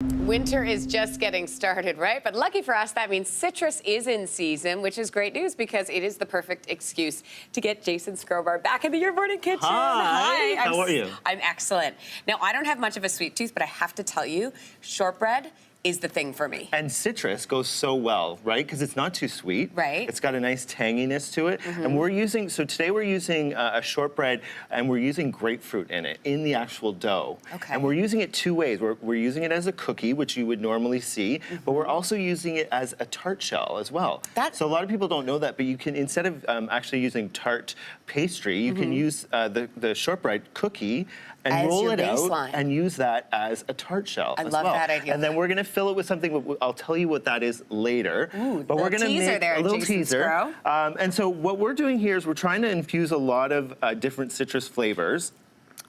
Winter is just getting started, right? But lucky for us, that means citrus is in season, which is great news because it is the perfect excuse to get Jason Scrobar back in the Your Morning Kitchen. Hi. How are you? I'm excellent. Now, I don't have much of a sweet tooth, but I have to tell you, shortbread is the thing for me. And citrus goes so well, right? Because it's not too sweet. Right. It's got a nice tanginess to it. And we're using, so today we're using a shortbread and we're using grapefruit in it, in the actual dough. Okay. And we're using it two ways. We're using it as a cookie, which you would normally see, but we're also using it as a tart shell as well. So a lot of people don't know that, but you can, instead of actually using tart pastry, you can use the shortbread cookie and as roll it baseline. out and use that as a tart shell I as love well. that idea. And then we're gonna fill it with something, I'll tell you what that is later. Ooh, but we're gonna teaser make there, a little Jason teaser. Scro. And so what we're doing here is we're trying to infuse a lot of different citrus flavors.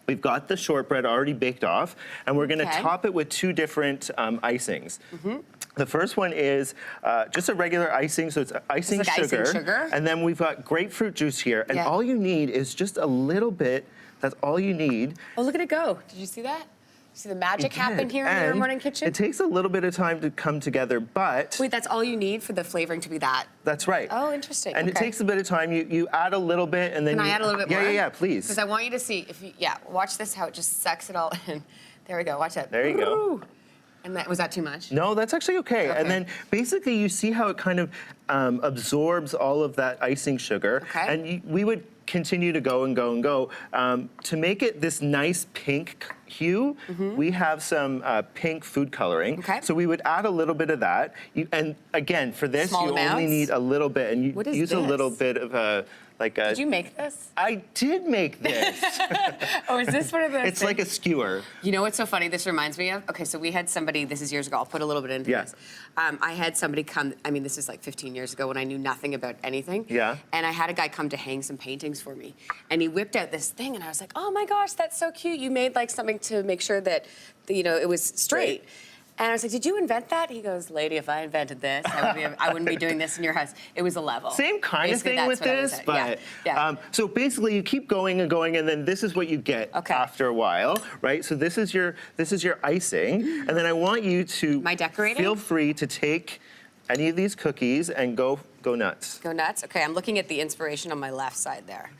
We've got the shortbread already baked off, and we're gonna top it with two different icings. The first one is just a regular icing, so it's icing, like sugar. icing sugar. And then we've got grapefruit juice here, and all you need is just a little bit. That's all you need. Oh, look at it go. Did you see that? See the magic happen here in Your Morning Kitchen? It takes a little bit of time to come together, but... Wait, that's all you need for the flavoring to be that? That's right. Oh, interesting. And it takes a bit of time. You add a little bit, and then Can I add a little bit more? Yeah, please. Because I want you to see, if you, watch this, how it just sucks it all in. There we go, watch that. There you go. And was that too much? No, that's actually okay. And then basically you see how it kind of absorbs all of that icing sugar. And we would continue to go and go and go. To make it this nice pink hue, we have some pink food coloring. So we would add a little bit of that. And again, for this, you only need a little bit. And you use a little bit of a, Did you make this? I did make this. Oh, is this one of those It's like a skewer. You know what's so funny this reminds me of? Okay, so we had somebody, this is years ago, I'll put a little bit into this. I had somebody come, I mean, this is like 15 years ago when I knew nothing about anything. And I had a guy come to hang some paintings for me. And he whipped out this thing and I was like, oh my gosh, that's so cute. You made like something to make sure that, you know, it was straight. And I was like, did you invent that? He goes, lady, if I invented this, I wouldn't be doing this in your house. It was a level. Same kind of thing with this, but so basically you keep going and going, and then this is what you get after a while, right? So this is your icing, and then I want you to feel free to take any of these cookies and go nuts. Go nuts. Okay, I'm looking at the inspiration on my left side there.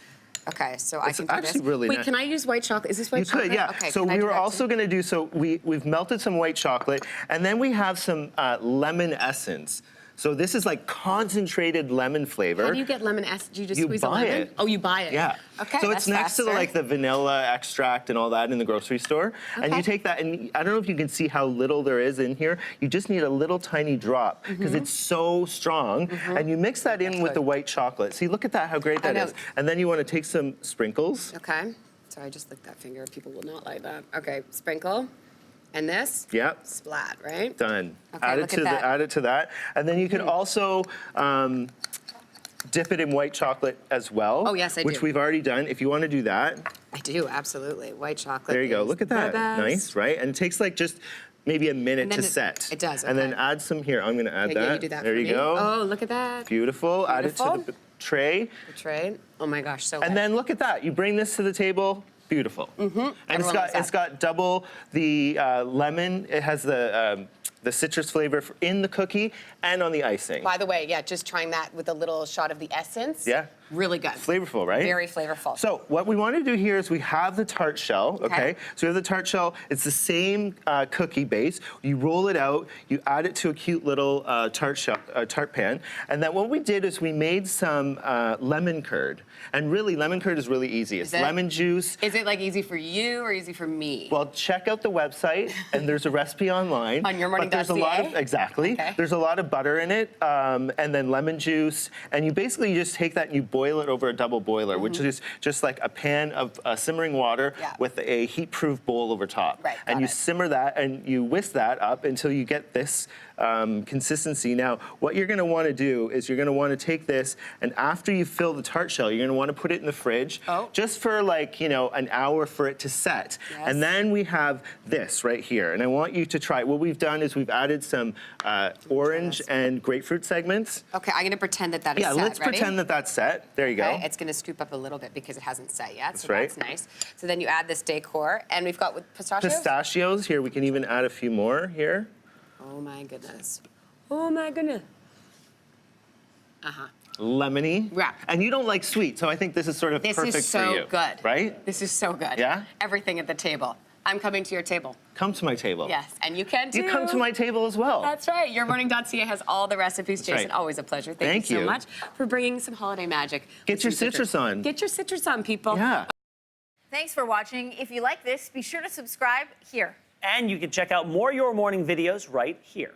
Okay, so I can do actually this. Really Wait, nice. can I use white chocolate? Is this white chocolate? You could, yeah. Okay, so we were also going to do, we've melted some white chocolate, and then we have some lemon essence. So this is like concentrated lemon flavor. How do you get lemon essence? Do you just squeeze a lemon? It. Oh, you buy it? Yeah. Okay, so it's next to like the vanilla extract and all that in the grocery store. And you take that, and I don't know if you can see how little there is in here. You just need a little tiny drop because it's so strong. And you mix that in with the white chocolate. See, look at that, how great that is. And then you want to take some sprinkles. Okay. Sorry, I just licked that finger. People will not like that. Okay, sprinkle. And this? Yep. Splat, right? Done. Okay, add it to that. And then you can also dip it in white chocolate as well. Oh, yes, I do. Which we've already done, if you want to do that. I do, absolutely. White chocolate. There you go. Look at that. Nice, right? And it takes like just maybe a minute to set. It does, And then add some here. I'm going to add that. Yeah, you do that there you go. Oh, look at that. Beautiful. Add it to the tray. The tray. Oh my gosh, so And then look at that. You bring this to the table. Beautiful. And it's got double the lemon. It has the citrus flavor in the cookie and on the icing. By the way, just trying that with a little shot of the essence. Yeah. Really good. Flavorful, right? Very flavorful. So what we want to do here is we have the tart shell, okay? So we have the tart shell. It's the same cookie base. You roll it out. You add it to a cute little tart pan. And then what we did is we made some lemon curd. And really, lemon curd is really easy. It's lemon juice. Is it like easy for you or easy for me? Well, check out the website, and there's a recipe online. On yourmorning.ca? There's a lot of, there's a lot of butter in it, and then lemon juice. And you basically just take that and you boil it over a double boiler, which is just like a pan of simmering water with a heat-proof bowl over top. And you simmer that and you whisk that up until you get this consistency. Now, what you're going to want to do is you're going to want to take this, and after you fill the tart shell, you're going to want to put it in the fridge just for like, an hour for it to set. And then we have this right here, and I want you to try. What we've done is we've added some orange and grapefruit segments. Okay, I'm going to pretend that is set. Yeah, let's pretend that that's set. there you go. It's going to scoop up a little bit because it hasn't set yet, That's so right. that's nice. So then you add this decor, and we've got with pistachios? Pistachios. Here, we can even add a few more here. Oh my goodness. Oh my goodness. Uh-huh. Lemony. Yeah. And you don't like sweet, so I think this is sort of perfect for you. This is so good. Right? This is so good. Yeah? Everything at the table. I'm coming to your table. Come to my table. Yes, and you can too. You come to my table as well. That's right. Yourmorning.ca has all the recipes. That's Jason, right. always a pleasure. Thank you so much for bringing some holiday magic. Get your citrus on. Get your citrus on, people. Yeah. Thanks for watching. If you like this, be sure to subscribe here. And you can check out more Your Morning videos right here.